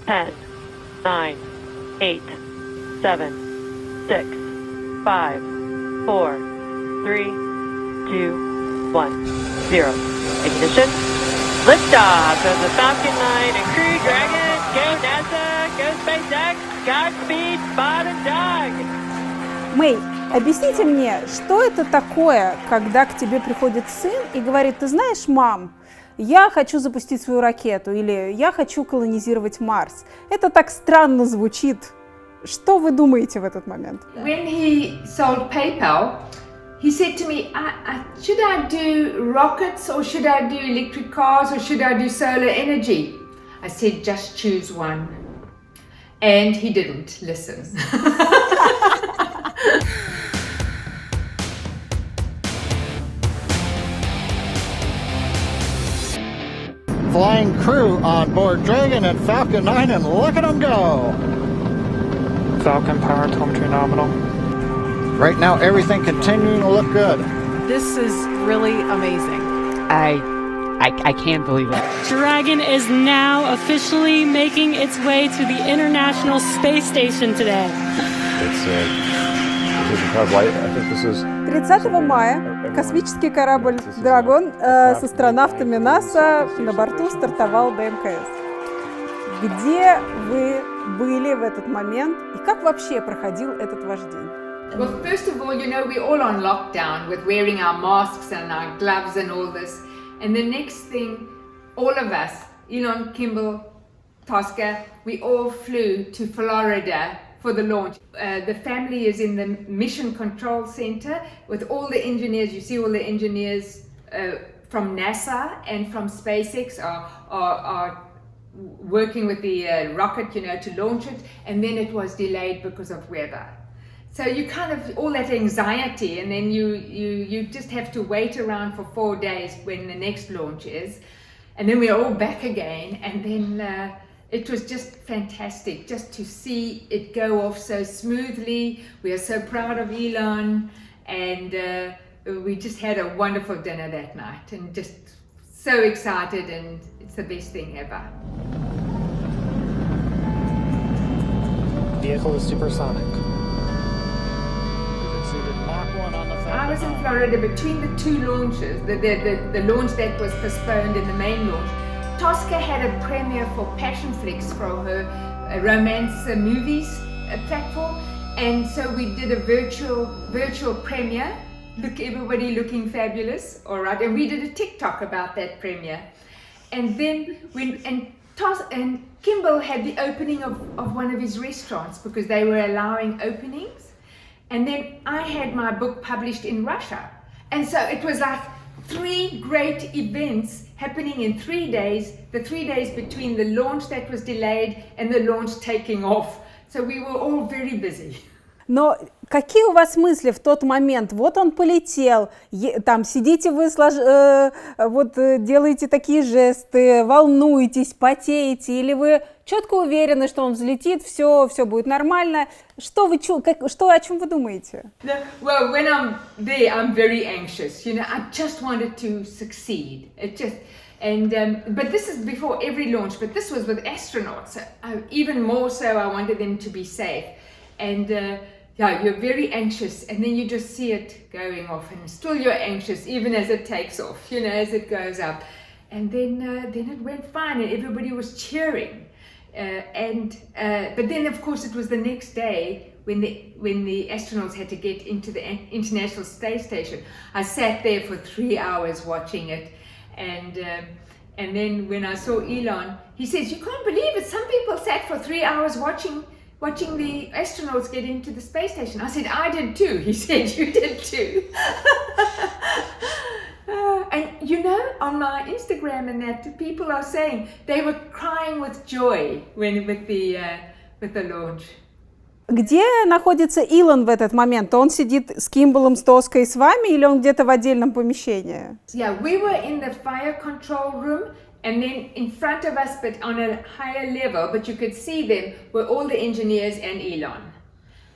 10, 9, 8, 7, 6, 5, 4, 3, 2, 1, 0. Ignition. Liftoff of the Falcon 9 and Crew Dragon. Go NASA, go SpaceX, Godspeed, Spot and Dog. Мэй, объясните мне, что это такое, когда к тебе приходит сын и говорит: ты знаешь, мам, я хочу запустить свою ракету или я хочу колонизировать Марс. Это так странно звучит. Что вы думаете в этот момент? When he sold PayPal, he said to me, should I do rockets or should I do electric cars or should I do solar energy? I said, just choose one. And he didn't listen. Flying crew on board Dragon and Falcon 9, and look at them go! Falcon power telemetry nominal. Right now, everything continuing to look good. This is really amazing. I can't believe it. Dragon is now officially making its way to the International Space Station today. It's this is called light. I think this is 30 мая космический корабль «Драгон» с астронавтами НАСА на борту стартовал до МКС. Где вы были в этот момент и как вообще проходил этот ваш день? Well, first of all, we're all on lockdown with wearing our masks and our gloves and all this. And the next thing, all of us, Elon, Kimball, Tosca, we all flew to Florida for the launch. The family is in the Mission Control Center with all the engineers. You see all the engineers from NASA and from SpaceX are working with the rocket, to launch it. And then it was delayed because of weather. So you kind of, all that anxiety, and then you just have to wait around for 4 days when the next launch is. And then we're all back again. And then it was just fantastic just to see it go off so smoothly. We are so proud of Elon. And we just had a wonderful dinner that night and just so excited, and it's the best thing ever. Vehicle is supersonic. I was in Florida between the two launches, the launch that was postponed and the main launch. Tosca had a premiere for Passion Flicks for her romance movies platform, and so we did a virtual premiere. Look, everybody looking fabulous, all right, and we did a TikTok about that premiere. And then and Kimball had the opening of one of his restaurants because they were allowing openings. And then I had my book published in Russia. And so it was like 3 great events happening in 3 days, the 3 days between the launch that was delayed and the launch taking off. So we were all very busy. Но какие у вас мысли в тот момент? Вот он полетел, там сидите вы, делаете такие жесты, волнуетесь, потеете, или вы четко уверены, что он взлетит, все будет нормально? О чем вы думаете? Well, when I'm there, I'm very anxious. I just wanted to succeed. But this is before every launch. But this was with astronauts. Even more so, I wanted them to be safe. And you're very anxious, and then you just see it going off, and still you're anxious, even as it takes off, as it goes up. And then it went fine, and everybody was cheering. But then, of course, it was the next day when the astronauts had to get into the International Space Station. I sat there for 3 hours watching it, and then when I saw Elon, he says, "You can't believe it. Some people sat for 3 hours watching the astronauts get into the space station." I said, "I did too." He said, "You did too." And on my Instagram and that, people are saying they were crying with joy with the launch. Где находится Илон в этот момент? Он сидит с Кимбалом, с Тоской, с вами, или он где-то в отдельном помещении? Yeah, we were in the fire control room. And then in front of us, but on a higher level, but you could see them, were all the engineers and Elon.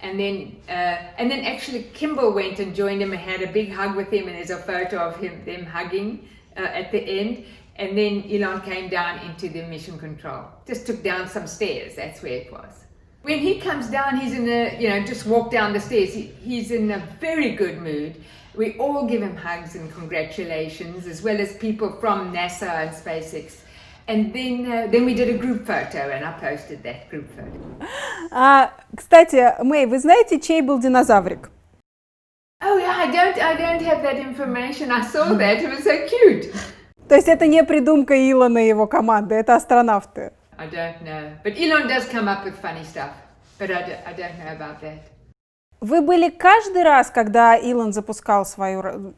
And then actually Kimball went and joined him and had a big hug with him, and there's a photo of them hugging at the end. And then Elon came down into the mission control. Just took down some stairs, that's where it was. When he comes down, he's in a, just walk down the stairs. He's in a very good mood. We all give him hugs and congratulations, as well as people from NASA and SpaceX. And then we did a group photo, and I posted that group photo. Кстати, Мэй, вы знаете, чей был динозаврик? Oh yeah, I don't have that information. I saw that. It was so cute. То есть это не придумка Илона и его команды, это астронавты. I don't know. But Elon does come up with funny stuff. But I don't know about that. Вы были каждый раз, когда Илон запускал свою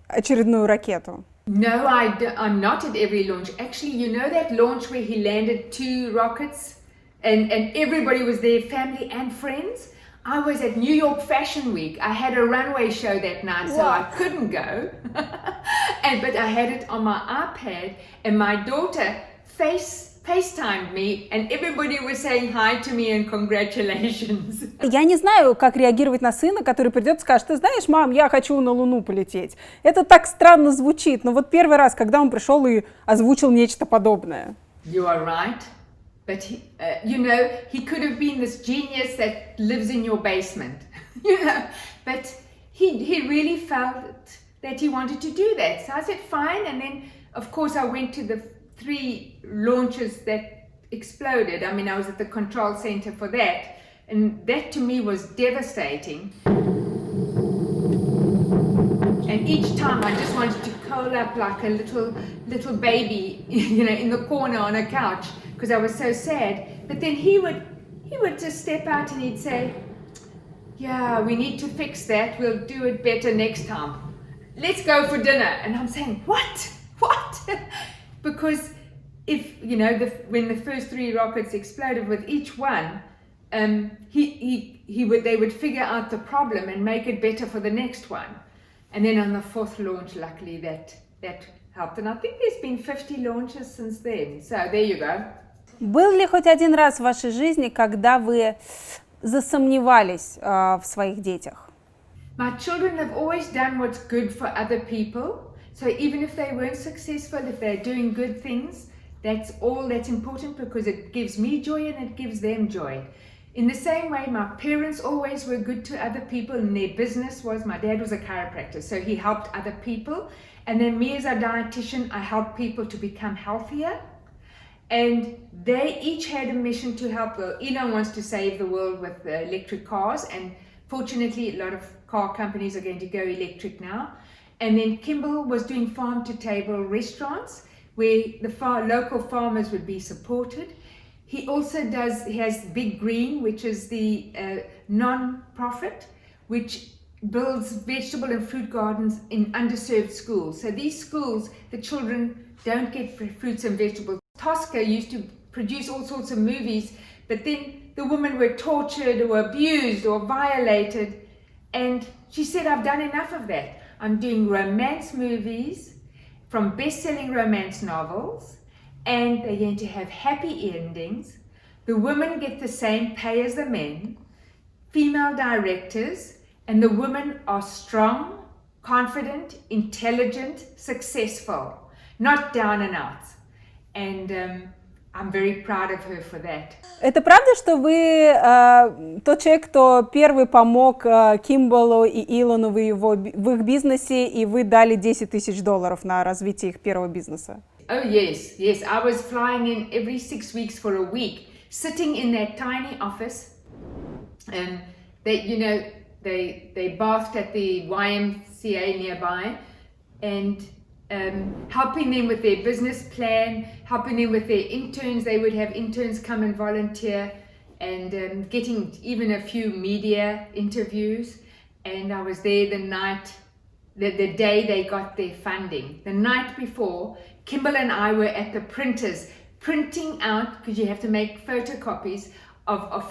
очередную ракету? No, I'm not at every launch. Actually, you know that launch where he landed 2 rockets and everybody was there, family and friends? I was at New York Fashion Week. I had a runway show that night, so I couldn't go. But I had it on my iPad, and my daughter FaceTimed me, and everybody was saying hi to me and congratulations. Я не знаю, как реагировать на сына, который придет и скажет: ты знаешь, мам, я хочу на Луну полететь. Это так странно звучит, но вот первый раз, когда он пришел и озвучил нечто подобное. You are right. But he could have been this genius that lives in your basement, But he really felt that he wanted to do that. So I said, fine. And then, of course, I went to the 3 launches that exploded. I mean, I was at the control center for that. And that to me was devastating. And each time I just wanted to curl up like a little baby, in the corner on a couch, because I was so sad. But then he would just step out and he'd say, yeah, we need to fix that. We'll do it better next time. Let's go for dinner. And I'm saying, what? Because if, when the first 3 rockets exploded with each one, they would figure out the problem and make it better for the next one. And then on the 4th launch, luckily that helped. And I think there's been 50 launches since then. So there you go. Был ли хоть один раз в вашей жизни, когда вы засомневались в своих детях? My children have always done what's good for other people. So even if they weren't successful, if they're doing good things, that's all that's important, because it gives me joy and it gives them joy. In the same way, my parents always were good to other people, and their business was, my dad was a chiropractor, so he helped other people. And then me as a dietitian, I helped people to become healthier. And they each had a mission to help. Well, Elon wants to save the world with electric cars, and fortunately a lot of car companies are going to go electric now. And then Kimball was doing farm-to-table restaurants where the local farmers would be supported. He also has Big Green, which is the non-profit, which builds vegetable and fruit gardens in underserved schools. So these schools, the children don't get fruits and vegetables. Tosca used to produce all sorts of movies, but then the women were tortured or abused or violated. And she said, I've done enough of that. I'm doing romance movies from best-selling romance novels, and they're going to have happy endings. The women get the same pay as the men, female directors, and the women are strong, confident, intelligent, successful, not down and out. And I'm very proud of her for that. Это правда, что вы тот человек, кто первый помог Кимбалу и Илону в их бизнесе, и вы дали $10 000 на развитие их первого бизнеса? Oh yes. I was flying in every 6 weeks for a week, sitting in that tiny office, and they bathed at the YMCA nearby, and helping them with their business plan, helping them with their interns. They would have interns come and volunteer, and getting even a few media interviews. And I was there the day they got their funding. The night before, Kimball and I were at the printers, printing out, because you have to make photocopies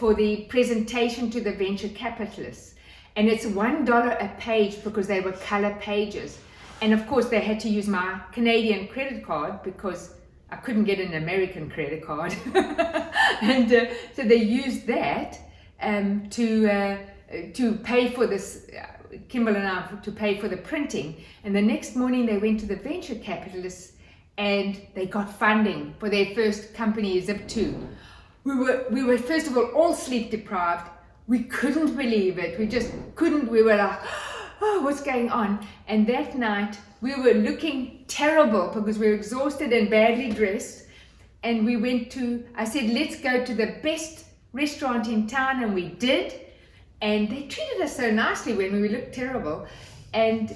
for the presentation to the venture capitalists. And it's $1 a page because they were color pages. And of course, they had to use my Canadian credit card because I couldn't get an American credit card. And so they used that to pay for this, Kimball and I, to pay for the printing. And the next morning they went to the venture capitalists and they got funding for their first company, Zip2. We were first of all sleep deprived. We couldn't believe it. We just couldn't. We were like, oh, what's going on? And that night we were looking terrible because we were exhausted and badly dressed. And we went I said, let's go to the best restaurant in town, and we did. And they treated us so nicely when we looked terrible. And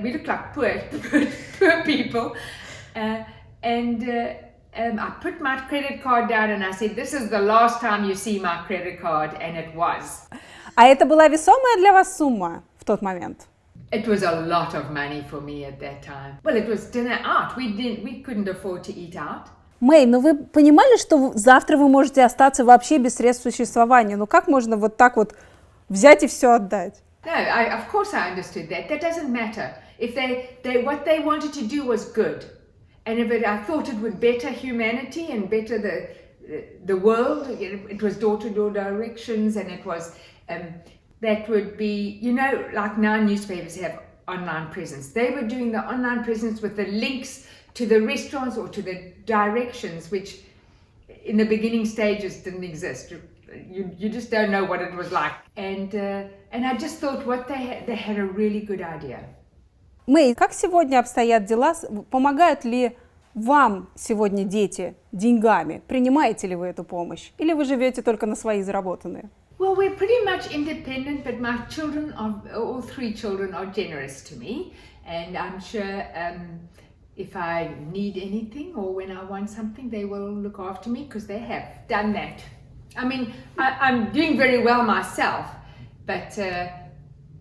we looked like poor people. I put my credit card down and I said, this is the last time you see my credit card, and it was. А это была весомая для вас сумма в тот момент? It was a lot of money for me at that time. Well, it was dinner out. We couldn't afford to eat out. Мэй, ну вы понимали, что завтра вы можете остаться вообще без средств существования? Ну как можно вот так вот взять и все отдать? No, of course I understood that. That doesn't matter. If what they wanted to do was good, and I thought it would better humanity and better the world. It was door-to-door directions, and it was that would be, like now newspapers have online presence. They were doing the online presence with the links to the restaurants or to the directions, which in the beginning stages didn't exist. You just don't know what it was like. And I just thought they had a really good idea. Мэй, как сегодня обстоят дела? Помогают ли вам сегодня дети деньгами? Принимаете ли вы эту помощь? Или вы живете только на свои заработанные? Well, we're pretty much independent, but my children, all three children, are generous to me. And I'm sure if I need anything or when I want something, they will look after me, because they have done that. I mean, I'm doing very well myself, but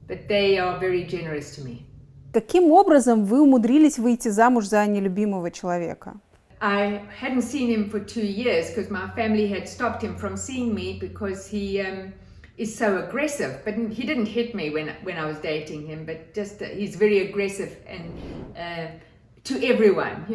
they are very generous to me. Каким образом вы умудрились выйти замуж за нелюбимого человека? I hadn't seen him for 2 years because my family had stopped him from seeing me because he is so aggressive. But he didn't hit me when I was dating him, but just he's very aggressive and to everyone,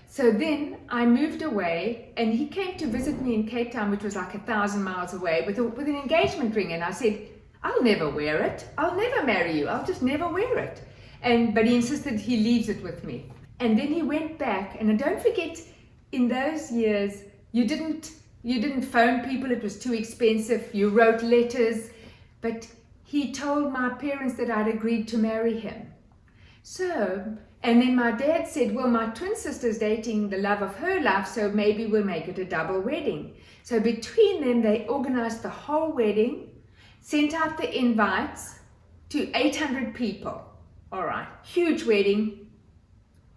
So then I moved away, and he came to visit me in Cape Town, which was like 1,000 miles away, with an engagement ring. And I said, I'll never wear it. I'll never marry you. I'll just never wear it. But he insisted he leaves it with me. And then he went back, and don't forget, in those years, you didn't phone people. It was too expensive. You wrote letters. But he told my parents that I'd agreed to marry him. And then my dad said, well, my twin sister's dating the love of her life, so maybe we'll make it a double wedding. So between them, they organized the whole wedding, sent out the invites to 800 people. All right, huge wedding.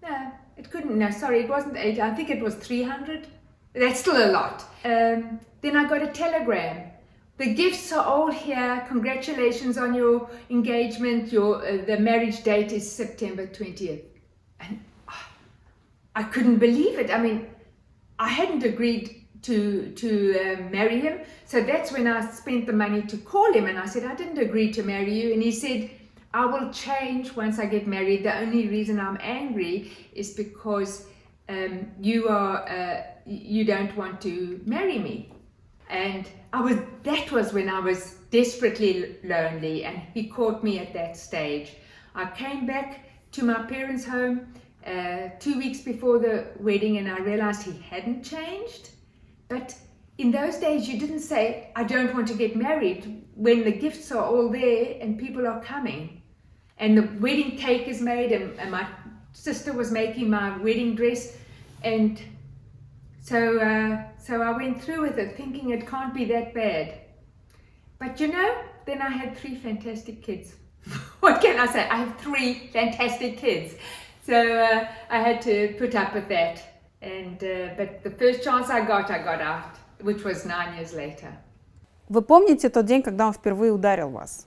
No, it wasn't 800. I think it was 300. That's still a lot. Then I got a telegram. The gifts are all here. Congratulations on your engagement. The marriage date is September 20th. And I couldn't believe it. I mean, I hadn't agreed to marry him. So that's when I spent the money to call him. And I said, I didn't agree to marry you. And he said, I will change once I get married. The only reason I'm angry is because you don't want to marry me. And that was when I was desperately lonely, and he caught me at that stage. I came back to my parents' home 2 weeks before the wedding, and I realized he hadn't changed. But in those days, you didn't say, I don't want to get married, when the gifts are all there and people are coming. And the wedding cake is made, and my sister was making my wedding dress. And so I went through with it, thinking it can't be that bad. But then I had 3 fantastic kids. What can I say? I have 3 fantastic kids. So I had to put up with that. But the first chance I got out, which was 9 years later. Вы помните тот день, когда он впервые ударил вас?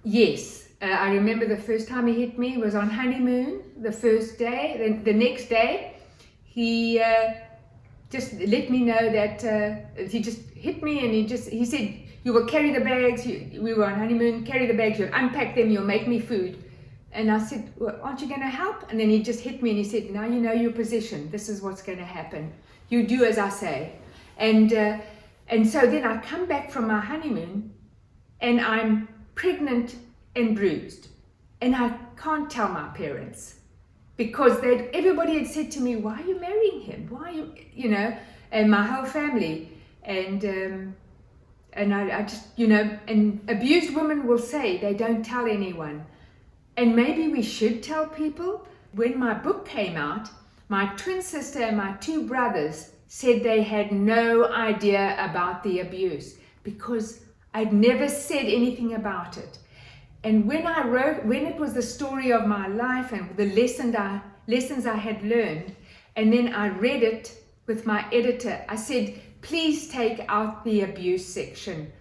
Yes. I remember the first time he hit me was on honeymoon, the first day. The next day, he just let me know that he just hit me, and he said, you will carry the bags. We were on honeymoon, carry the bags, you'll unpack them, you'll make me food. And I said, well, aren't you going to help? And then he just hit me and he said, now you know your position. This is what's going to happen. You do as I say. And so then I come back from my honeymoon, and I'm pregnant and bruised. And I can't tell my parents. because everybody had said to me, why are you marrying him? Why are you, you know, and my whole family. And I just, you know, and abused women will say they don't tell anyone. And maybe we should tell people. When my book came out, my twin sister and my two brothers said they had no idea about the abuse because I'd never said anything about it. And when it was the story of my life and the lessons I had learned, and then I read it with my editor, I said, please take out the abuse section.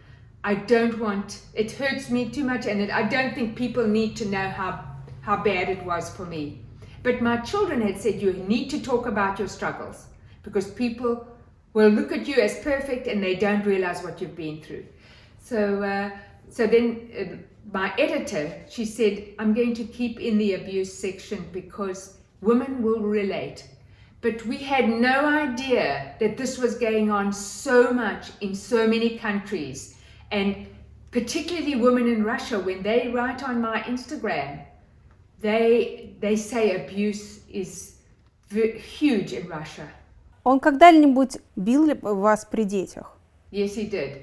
I don't want, it hurts me too much, and I don't think people need to know how bad it was for me. But my children had said, you need to talk about your struggles because people will look at you as perfect and they don't realize what you've been through. So then my editor, she said, I'm going to keep in the abuse section because women will relate. But we had no idea that this was going on so much in so many countries, and particularly women in Russia. When they write on my Instagram, they say abuse is huge in Russia. Он когда-нибудь бил вас при детях? Yes, he did.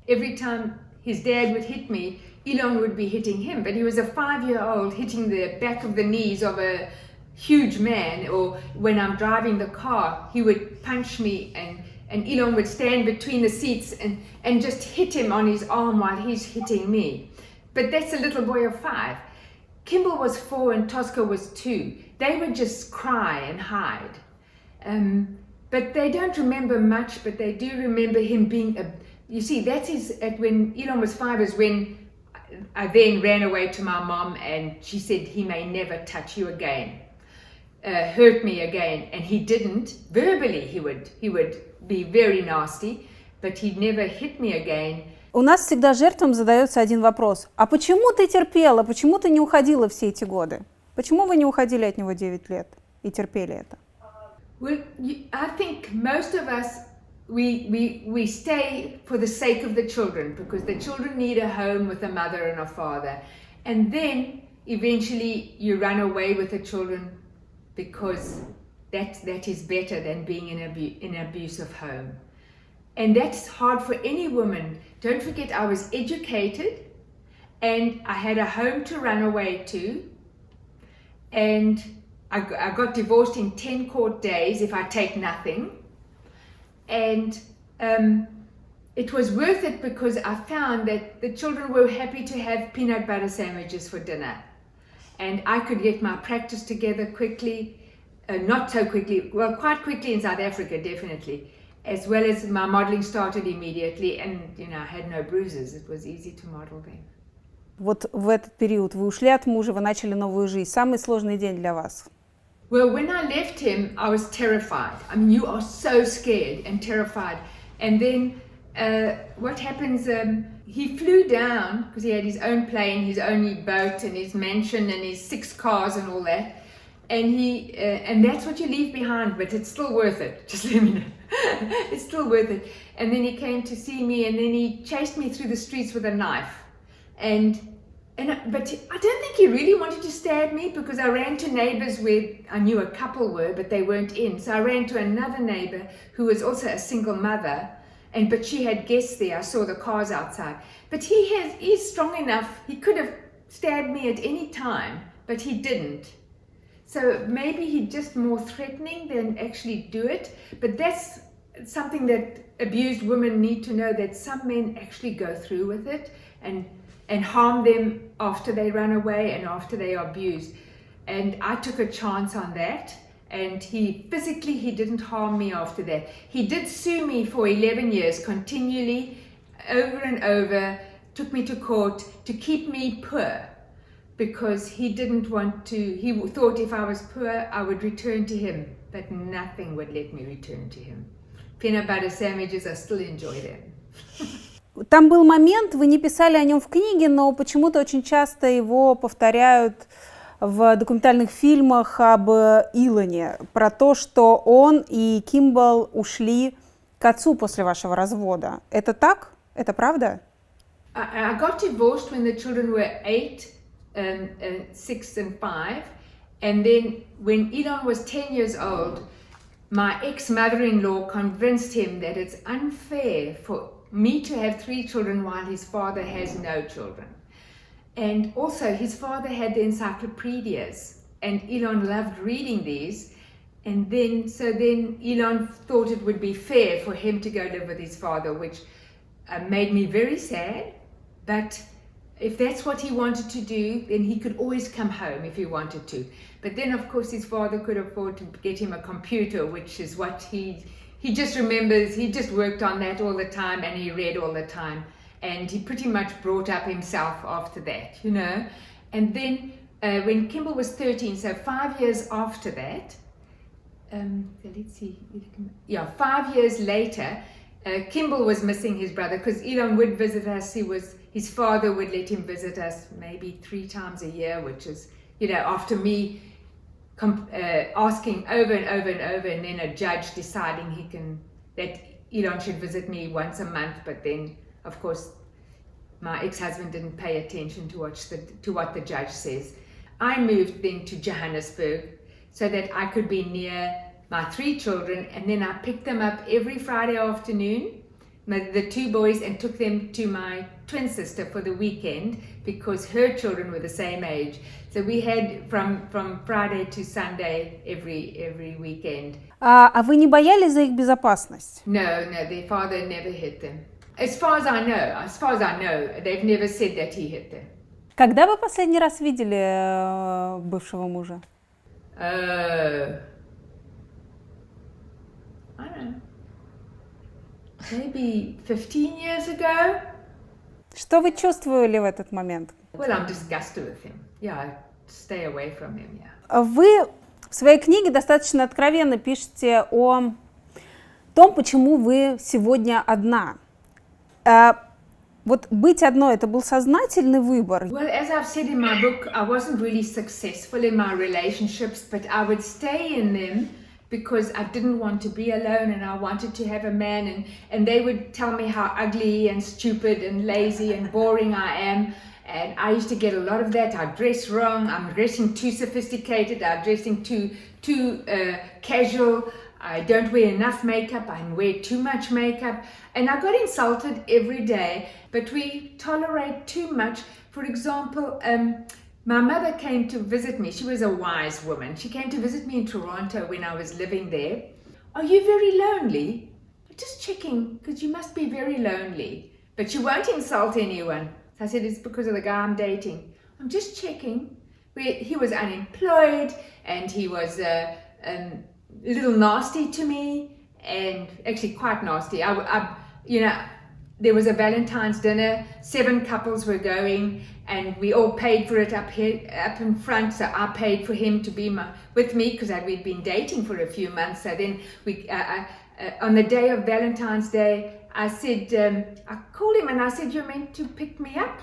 Every time his dad would hit me, Elon would be hitting him, but he was a 5-year-old hitting the back of the knees of a huge man. Or when I'm driving the car, he would punch me, and Elon would stand between the seats and just hit him on his arm while he's hitting me. But that's a little boy of 5. Kimball was 4 and Tosca was 2. They would just cry and hide. But they don't remember much, but they do remember him being you see, that is when Elon was 5 is when I then ran away to my mom, and she said, he may never touch you again, hurt me again. And he didn't. Verbally, he would be very nasty, but he never hit me again. У нас всегда жертвам задается один вопрос. А почему ты терпела? Почему ты не уходила все эти годы? Почему вы не уходили от него 9 лет и терпели это? Well, I think most of us, we stay for the sake of the children, because the children need a home with a mother and a father. And then eventually you run away with the children because that is better than being in an abusive home. And that's hard for any woman. Don't forget, I was educated and I had a home to run away to. And I got divorced in 10 court days if I take nothing. And it was worth it because I found that the children were happy to have peanut butter sandwiches for dinner. And I could get my practice together quickly, not so quickly, well, quite quickly in South Africa, definitely. As well as my modeling started immediately, and you know, I had no bruises. It was easy to model then. Вот в этот период вы ушли от мужа, вы начали новую жизнь. Самый сложный день для вас? Well, when I left him, I was terrified. I mean, you are so scared and terrified. And then what happens, he flew down, because he had his own plane, his own boat, and his mansion, and his 6 cars and all that. And that's what you leave behind, but it's still worth it. Just let me know. It's still worth it. And then he came to see me, and then he chased me through the streets with a knife. But I don't think he really wanted to stab me, because I ran to neighbors where I knew a couple were, but they weren't in. So I ran to another neighbor who was also a single mother, but she had guests there. I saw the cars outside. But he's strong enough. He could have stabbed me at any time, but he didn't. So maybe he's just more threatening than actually do it. But that's something that abused women need to know, that some men actually go through with it and harm them after they run away and after they are abused. And I took a chance on that, and he didn't harm me after that. He did sue me for 11 years continually, over and over, took me to court to keep me poor, because he didn't want to, he thought if I was poor I would return to him, but nothing would let me return to him. Peanut butter sandwiches, I still enjoy them. Там был момент, вы не писали о нем в книге, но почему-то очень часто его повторяют в документальных фильмах об Илоне, про то, что он и Кимбал ушли к отцу после вашего развода. Это так? Это правда? I got divorced when the children were 8, 6 and 5, And then when Elon was 10 years old, my ex-mother-in-law convinced him that it's unfair for me to have 3 children while his father has no children. And also his father had the encyclopedias, and Elon loved reading these. And then Elon thought it would be fair for him to go live with his father, which made me very sad. But if that's what he wanted to do, then he could always come home if he wanted to. But then, of course, his father could afford to get him a computer, which is what he just remembers. He just worked on that all the time, and he read all the time. And he pretty much brought up himself after that, you know. And then when Kimball was 13, so 5 years after that, let's see, 5 years later, Kimball was missing his brother, because Elon would visit us. His father would let him visit us maybe 3 times a year, which is, you know, after me asking over and over and over, and then a judge deciding that Elon should visit me once a month. But then, of course, my ex-husband didn't pay attention to what the judge says. I moved then to Johannesburg so that I could be near my 3 children, and then I picked them up every Friday afternoon, the 2 boys, and took them to my twin sister for the weekend, because her children were the same age. So we had from Friday to Sunday every weekend. А вы не боялись за их безопасность? No, their father never hit them. As far as I know, they've never said that he hit them. Когда вы последний раз видели бывшего мужа? I don't know. Maybe 15 years ago. Что вы чувствовали в этот момент? Well, I'm disgusted with him. Yeah, I stay away from him, yeah. Вы в своей книге достаточно откровенно пишете о том, почему вы сегодня одна. Вот быть одной, это был сознательный выбор? Well, as I've said in my book, I wasn't really successful in my relationships, but I would stay in them because I didn't want to be alone, and I wanted to have a man, and they would tell me how ugly and stupid and lazy and boring I am. And I used to get a lot of that. I dress wrong, I'm dressing too sophisticated, I'm dressing too casual, I don't wear enough makeup, I wear too much makeup. And I got insulted every day, but we tolerate too much. For example, my mother came to visit me. She was a wise woman. She came to visit me in Toronto when I was living there. Are you very lonely? Just checking, because you must be very lonely. But you won't insult anyone. So I said, it's because of the guy I'm dating. I'm just checking. He was unemployed, and he was a little nasty to me, and actually quite nasty. You know, there was a Valentine's dinner, 7 couples were going, and we all paid for it up in front. So I paid for him to be with me, because we'd been dating for a few months. So then on the day of Valentine's Day, I said, I called him and I said, you're meant to pick me up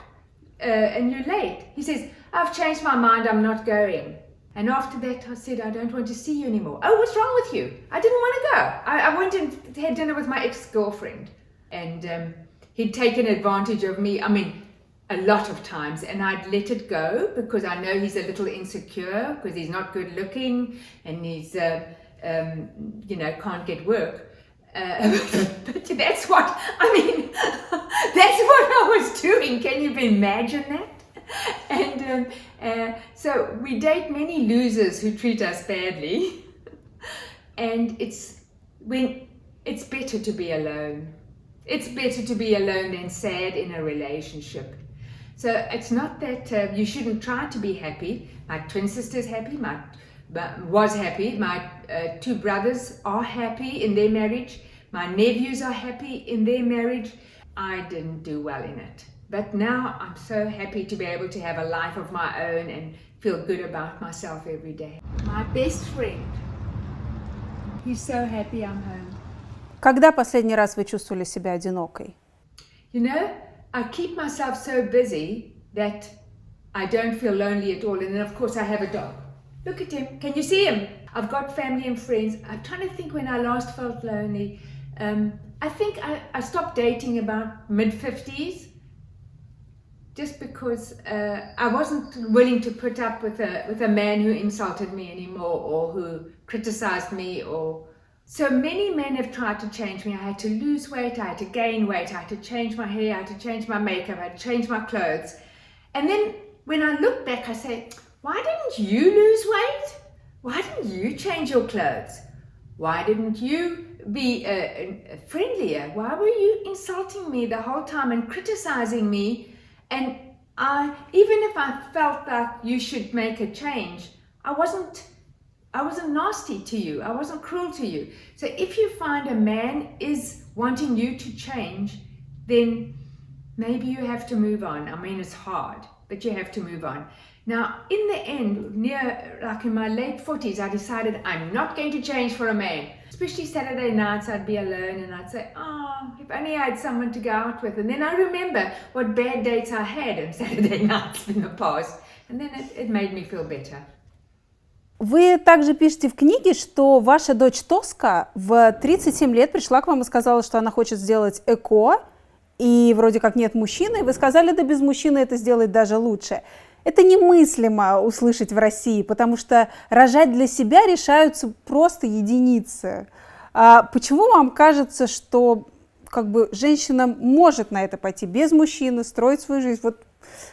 and you're late. He says, I've changed my mind, I'm not going. And after that, I said, I don't want to see you anymore. Oh, what's wrong with you? I didn't want to go. I went and had dinner with my ex-girlfriend, and he'd taken advantage of me, I mean, a lot of times, and I'd let it go because I know he's a little insecure because he's not good looking and he's, you know, can't get work. But that's what I was doing. Can you imagine that? And so we date many losers who treat us badly, and it's better to be alone. It's better to be alone than sad in a relationship. So it's not that you shouldn't try to be happy. My twin sister's happy. Was happy. My 2 brothers are happy in their marriage. My nephews are happy in their marriage. I didn't do well in it. But now I'm so happy to be able to have a life of my own and feel good about myself every day. My best friend, he's so happy I'm home. Когда последний раз вы чувствовали себя одинокой? You know, I keep myself so busy that I don't feel lonely at all. And then, of course, I have a dog. Look at him. Can you see him? I've got family and friends. I'm trying to think when I last felt lonely. I think I stopped dating about mid-50s. just because I wasn't willing to put up with a man who insulted me anymore or who criticized me. Or so many men have tried to change me. I had to lose weight, I had to gain weight, I had to change my hair, I had to change my makeup, I had to change my clothes. And then when I look back, I say, why didn't you lose weight? Why didn't you change your clothes? Why didn't you be friendlier? Why were you insulting me the whole time and criticizing me? And even if I felt that you should make a change, I wasn't nasty to you. I wasn't cruel to you. So if you find a man is wanting you to change, then maybe you have to move on. I mean, it's hard, but you have to move on. Now, in the end, like in my late 40s, I decided I'm not going to change for a man. Especially Saturday nights, I'd be alone and I'd say, oh, if only I had someone to go out with. And then I remember what bad dates I had on Saturday nights in the past. And then it made me feel better. Вы также пишете в книге, что ваша дочь Тоска в 37 лет пришла к вам и сказала, что она хочет сделать ЭКО, и вроде как нет мужчины, и вы сказали, да без мужчины это сделать даже лучше. Это немыслимо услышать в России, потому что рожать для себя решаются просто единицы. А почему вам кажется, что как бы женщина может на это пойти без мужчины, строить свою жизнь? Вот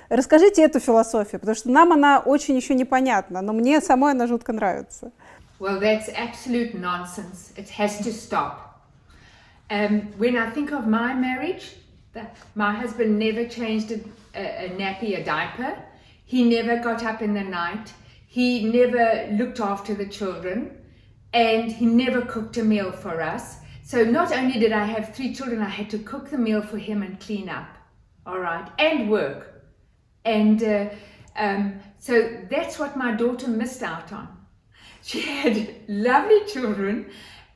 расскажите эту философию, потому что нам она очень еще непонятна, но мне самой она жутко нравится. Well, that's absolute nonsense. It has to stop. When I think of my marriage, my husband never changed a nappy, a diaper. He never got up in the night. He never looked after the children. And he never cooked a meal for us. So not only did I have 3 children, I had to cook the meal for him and clean up. All right. And work. And so that's what my daughter missed out on. She had lovely children.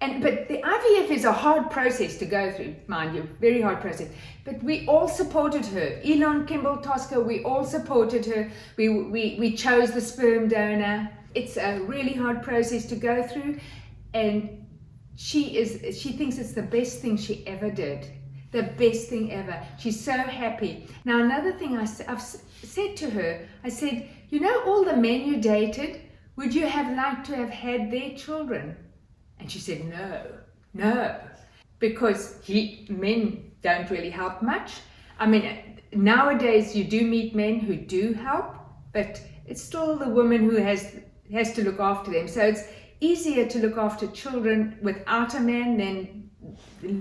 But the IVF is a hard process to go through, mind you, very hard process. But we all supported her. Elon, Kimball, Tosca, we all supported her. We chose the sperm donor. It's a really hard process to go through. And she thinks it's the best thing she ever did. The best thing ever. She's so happy. Now, another thing I've said to her, I said, you know all the men you dated, would you have liked to have had their children? And she said, no, because men don't really help much. I mean, nowadays you do meet men who do help, but it's still the woman who has to look after them. So it's easier to look after children without a man than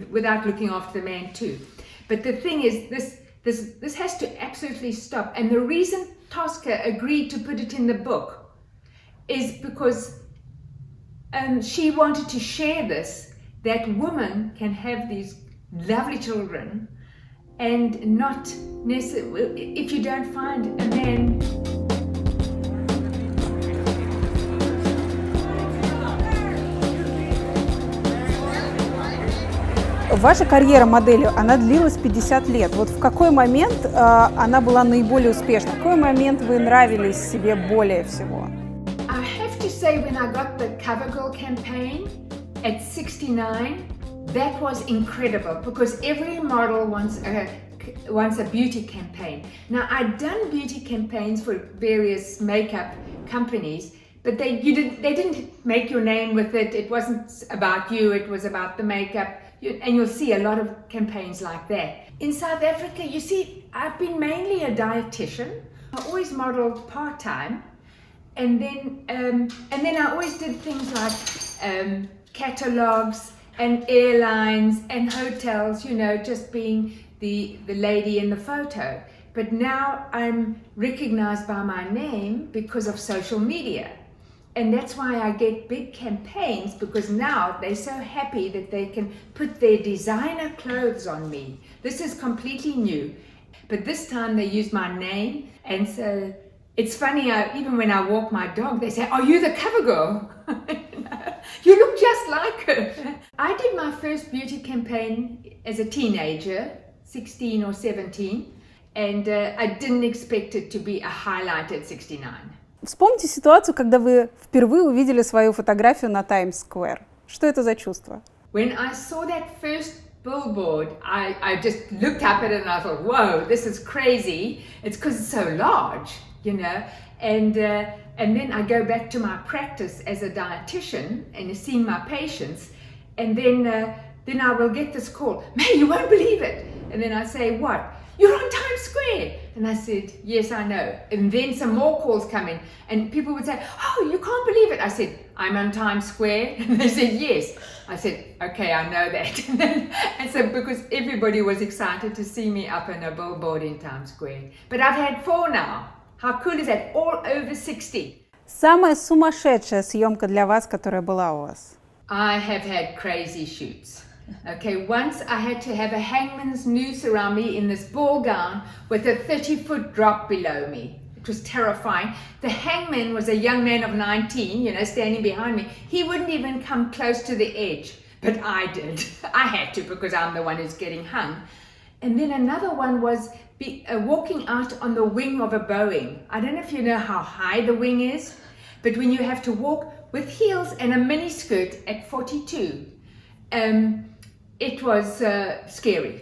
without looking after the man too. But the thing is, this has to absolutely stop. And the reason Tosca agreed to put it in the book is because she wanted to share this, that women can have these lovely children and not necessarily, if you don't find a man. Ваша карьера модели, она длилась 50 лет. Вот в какой момент она была наиболее успешна? В какой момент вы нравились себе более всего? Say when I got the CoverGirl campaign at 69, that was incredible because every model wants a beauty campaign. Now I'd done beauty campaigns for various makeup companies, but they didn't make your name with it. It wasn't about you, it was about the makeup. And you'll see a lot of campaigns like that. In South Africa, you see, I've been mainly a dietitian. I always modeled part-time. And then I always did things like catalogs and airlines and hotels, you know, just being the lady in the photo. But now I'm recognized by my name because of social media. And that's why I get big campaigns, because now they're so happy that they can put their designer clothes on me. This is completely new. But this time they use my name, and so it's funny, even when I walk my dog, they say, are you the CoverGirl? You look just like her. I did my first beauty campaign as a teenager, 16 or 17, and I didn't expect it to be a highlight at 69. Вспомните ситуацию, когда вы впервые увидели свою фотографию на Times Square. Что это за чувство? When I saw that first billboard, I just looked up at it and I thought, whoa, this is crazy. It's because it's so large, you know. And then I go back to my practice as a dietitian and seeing my patients, and then I will get this call, May, you won't believe it. And then I say, what? You're on Times Square. And I said, yes, I know. And then some more calls come in and people would say, oh, you can't believe it. I said, I'm on Times Square. And they said, yes. I said, okay, I know that. And so because everybody was excited to see me up on a billboard in Times Square. But I've had 4 now. How cool is that? All over 60. Самая сумасшедшая съемка для вас, которая была у вас? I have had crazy shoots. Okay, once I had to have a hangman's noose around me in this ball gown with a 30-foot drop below me. It was terrifying. The hangman was a young man of 19, you know, standing behind me. He wouldn't even come close to the edge, but I did. I had to because I'm the one who's getting hung. And then another one was walking out on the wing of a Boeing. I don't know if you know how high the wing is, but when you have to walk with heels and a miniskirt at 42, it was scary.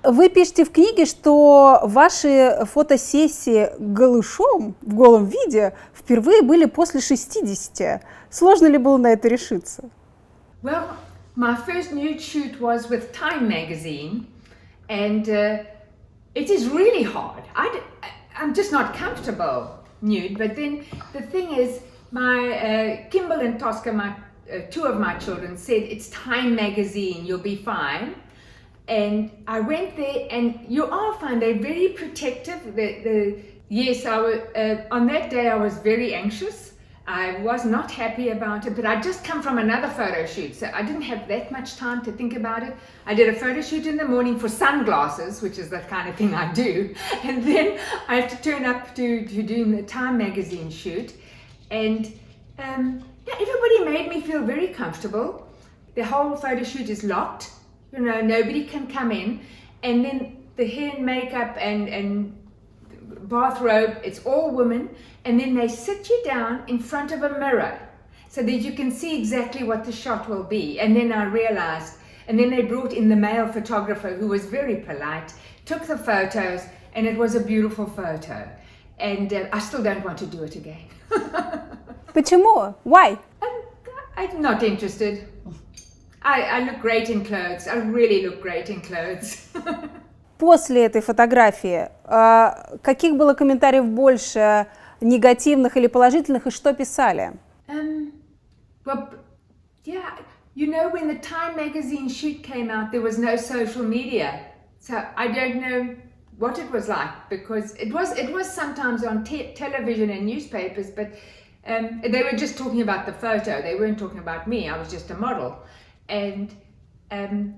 Вы пишете в книге, что ваши фотосессии голышом, в голом виде, впервые были после 60. Сложно ли было на это решиться? Well, my first nude shoot was with Time magazine, and it is really hard. I'm just not comfortable nude, but then the thing is, my Kimball and Tosca, my 2 of my children, said it's Time magazine, you'll be fine. And I went there, and you are fine. They're very protective. Yes, I was, on that day I was very anxious. I was not happy about it, but I'd just come from another photo shoot, so I didn't have that much time to think about it. I did a photo shoot in the morning for sunglasses, which is the kind of thing I do, and then I have to turn up to doing the Time magazine shoot, and yeah, everybody made me feel very comfortable. The whole photo shoot is locked, you know, nobody can come in, and then the hair and makeup and bathrobe, it's all women, and then they sit you down in front of a mirror so that you can see exactly what the shot will be. And then I realized, and then they brought in the male photographer who was very polite, took the photos, and it was a beautiful photo. And I still don't want to do it again. Почему? Why? I'm not interested. I look great in clothes. I really look great in clothes. После этой фотографии каких было комментариев больше, негативных или положительных, и что писали? Well, yeah, you know, when the Time magazine shoot came out, there was no social media, so I don't know what it was like, because it was sometimes on television and newspapers, but they were just talking about the photo. They weren't talking about me. I was just a model, and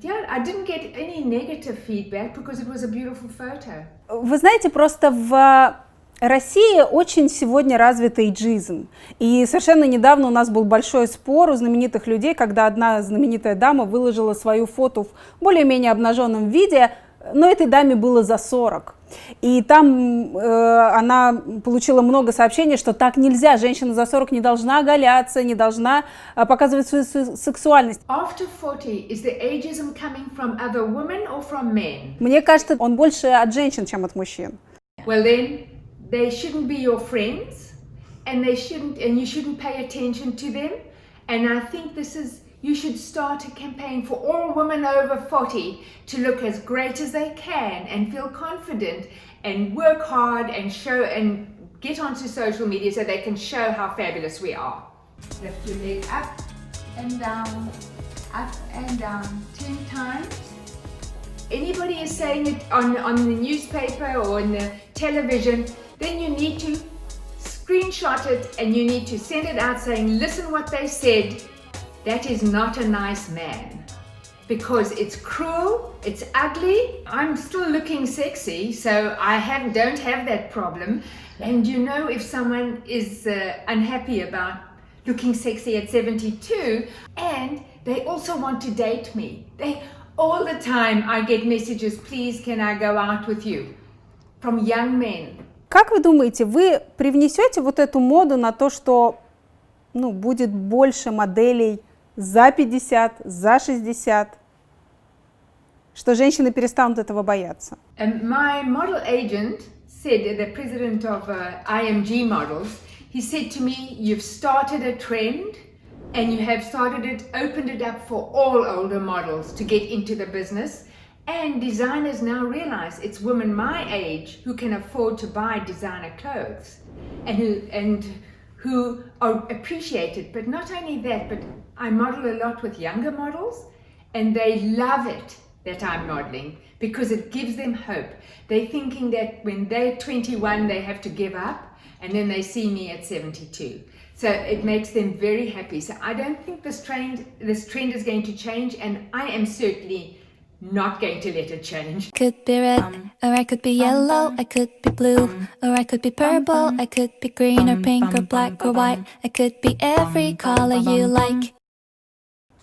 yeah, I didn't get any negative feedback because it was a beautiful photo. Вы знаете, просто в России очень сегодня развит эйджизм. И совершенно недавно у нас был большой спор у знаменитых людей, когда одна знаменитая дама выложила свою фото в более-менее обнаженном виде, но этой даме было за 40. И там она получила много сообщений, что так нельзя, женщина за 40 не должна оголяться, не должна показывать свою сексуальность. After 40, is the ageism coming from other women or from men? Мне кажется, он больше от женщин, чем от мужчин. Well then, they shouldn't be your friends, and you shouldn't pay attention to them. And I think you should start a campaign for all women over 40 to look as great as they can and feel confident and work hard and show and get onto social media so they can show how fabulous we are. Lift your leg up and down 10 times. Anybody is saying it on the newspaper or on the television, then you need to screenshot it and you need to send it out saying, listen what they said. That is not a nice man, because it's cruel, it's ugly. I'm still looking sexy, so I don't have that problem. And you know, if someone is unhappy about looking sexy at 72, and they also want to date me, all the time I get messages, please can I go out with you, from young men. Как вы думаете, вы привнесете вот эту моду на то, что будет больше моделей за 50, за 60? что женщины перестанут этого бояться? My model agent said, the president of IMG Models, he said to me, you've started a trend and you have opened it up for all older models to get into the business. And designers now realize it's women my age who can afford to buy designer clothes and who are appreciated. But not only that, but I model a lot with younger models and they love it that I'm modeling because it gives them hope. They're thinking that when they're 21, they have to give up, and then they see me at 72. So it makes them very happy. So I don't think this trend is going to change, and I am certainly not going to let it change. Could be red, or I could be yellow, I could be blue, or I could be purple, I could be green or pink or black or white, I could be every color you like.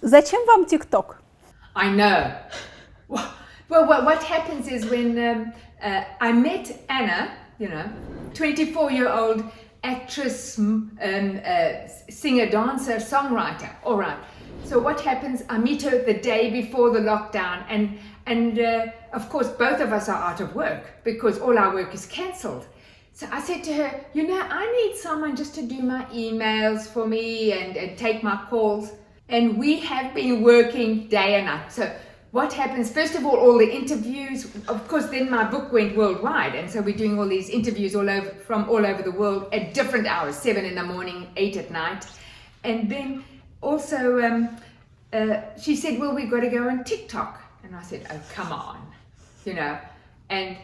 Зачем вам ТикТок? I know. Well, what happens is when I met Anna, 24-year-old actress, singer, dancer, songwriter. All right. So what happens? I meet her the day before the lockdown, and of course both of us are out of work because all our work is cancelled. So I said to her, I need someone just to do my emails for me and take my calls. And we have been working day and night. So what happens? First of all the interviews. Of course, then my book went worldwide, and so we're doing all these interviews from all over the world at different hours, 7 in the morning, 8 at night. And then also she said, well, we've got to go on TikTok. And I said, oh, come on, and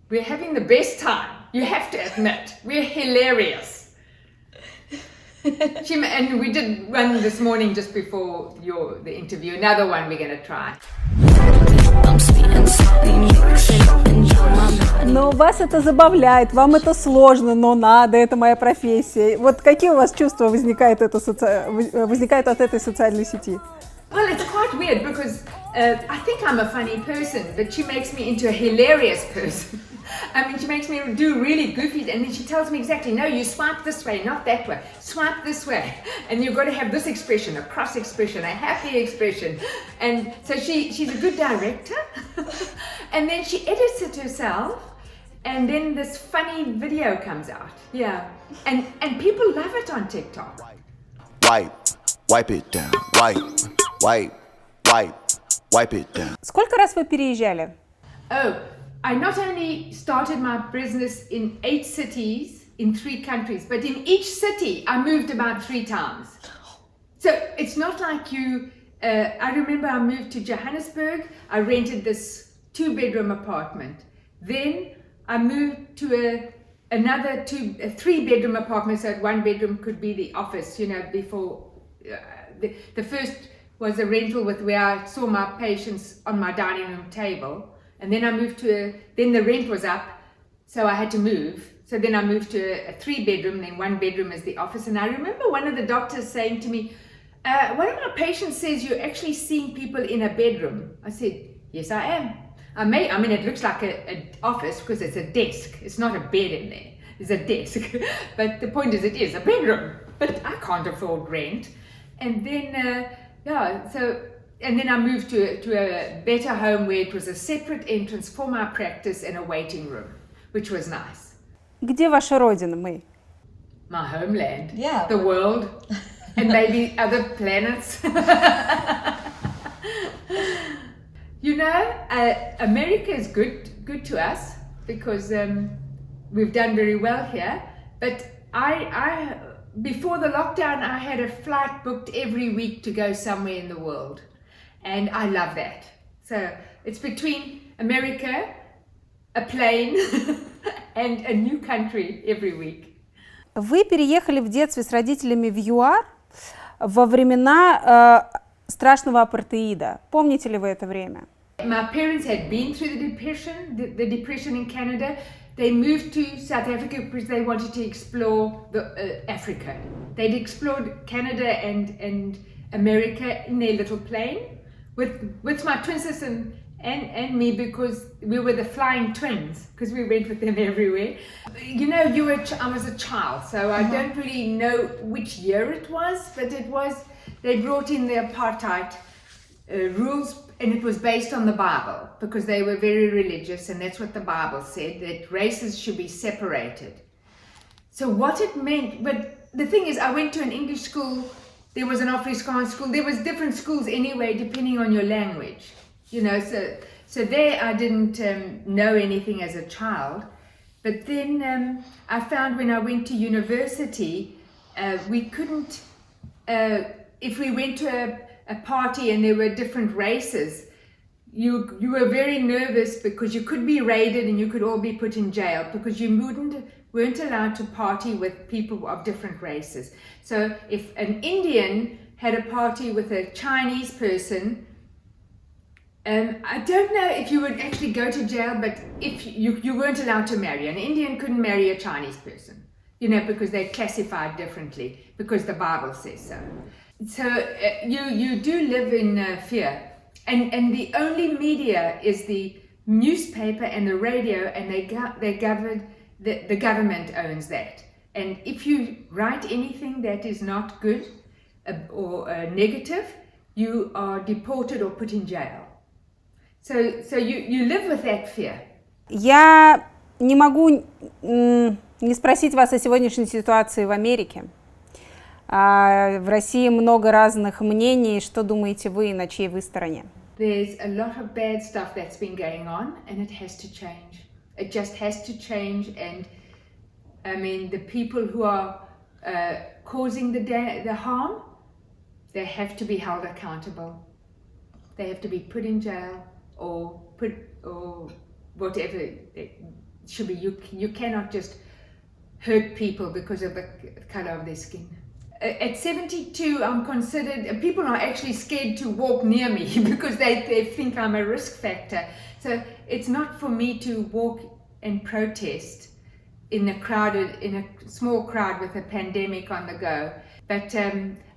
we're having the best time. You have to admit, we're hilarious. And we did one this morning just before the interview, another one we're going to try. Но вас это забавляет, вам это сложно, но надо, это моя профессия. Вот какие у вас чувства возникают от этой социальной сети? Well, it's quite weird because I think I'm a funny person, but she makes me into a hilarious person. I mean, she makes me do really goofy, and then she tells me exactly, no, you swipe this way, not that way. Swipe this way. And you've got to have this expression, a cross expression, a happy expression. And so she's a good director. And then she edits it herself, and then this funny video comes out. Yeah. And people love it on TikTok. Wipe it down. Wipe it down. Сколько раз вы переезжали? Oh, I not only started my business in 8 cities in 3 countries, but in each city I moved about 3 times. So it's not like I remember I moved to Johannesburg, I rented this 2-bedroom apartment. Then I moved to another 3-bedroom apartment, so 1 bedroom could be the office, before the first was a rental where I saw my patients on my dining room table. And then I moved then the rent was up, so I had to move. So then I moved to a 3-bedroom, then 1 bedroom is the office. And I remember one of the doctors saying to me, one of my patients says you're actually seeing people in a bedroom. I said, yes, I am. I mean, it looks like an office because it's a desk. It's not a bed in there. It's a desk. But the point is, it is a bedroom. But I can't afford rent. And then, and then I moved to a better home where it was a separate entrance for my practice and a waiting room, which was nice. Где ваша родина, May? My homeland. Yeah. The world. And maybe other planets. America is good to us because we've done very well here. But I before the lockdown, I had a flight booked every week to go somewhere in the world. And I love that. So it's between America, a plane, and a new country every week. Вы переехали в детстве с родителями в ЮАР во времена страшного апартеида. Помните ли вы это время? My parents had been through the depression in Canada. They moved to South Africa because they wanted to explore Africa. They'd explored Canada and America in their little plane with my twin sister and me, because we were the flying twins, because we went with them everywhere. I was a child, so I don't really know which year it was, but they brought in the apartheid rules, and it was based on the Bible because they were very religious, and that's what the Bible said, that races should be separated. So what it meant, but the thing is, I went to an English school, there was an Afrikaans school, there was different schools anyway, depending on your language, you know, so there I didn't know anything as a child. But then I found when I went to university, we couldn't, if we went to a party and there were different races, you were very nervous because you could be raided and you could all be put in jail because you weren't allowed to party with people of different races. So if an Indian had a party with a Chinese person, I don't know if you would actually go to jail, but if you weren't allowed to marry. An Indian couldn't marry a Chinese person, you know, because they're classified differently, because the Bible says so. So you do live in fear. And the only media is the newspaper and the radio, and the government owns that. And if you write anything that is not good or negative, you are deported or put in jail. So you live with that fear. Я не могу не спросить вас о сегодняшней ситуации в Америке. В России много разных мнений. Что думаете вы, на чьей вы стороне? There's a lot of bad stuff that's been going on, and it has to change. It just has to change, and I mean, the people who are causing the harm, they have to be held accountable. They have to be put in jail or whatever. It should be. You cannot just hurt people because of the color of their skin. At 72, I'm considered, people are actually scared to walk near me because they think I'm a risk factor. So it's not for me to walk and protest in a small crowd with a pandemic on the go. But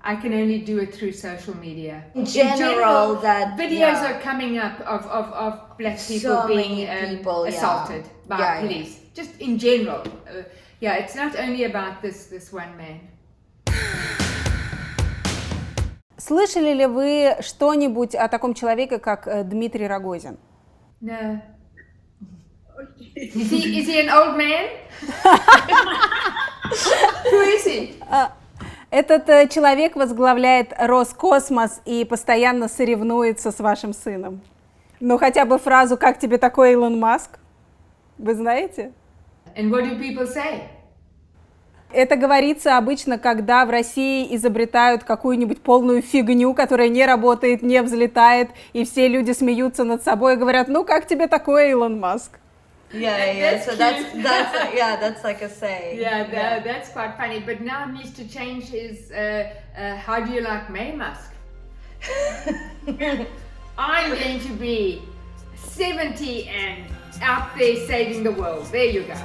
I can only do it through social media. In general that videos are coming up of black people so being assaulted by police. Just in general. It's not only about this one man. Слышали ли вы что-нибудь о таком человеке, как Дмитрий Рогозин? No. Is he an old man? Who is he? Этот человек возглавляет Роскосмос и постоянно соревнуется с вашим сыном. Ну, хотя бы фразу «Как тебе такой, Илон Маск?» Вы знаете? And what do people say? Это говорится обычно, когда в России изобретают какую-нибудь полную фигню, которая не работает, не взлетает, и все люди смеются над собой и говорят: «Ну, как тебе такое, Илон Маск?» So that's like a saying. That's quite funny. But now it needs to change his, how do you like May Musk? I'm going to be 70 and out there saving the world. There you go.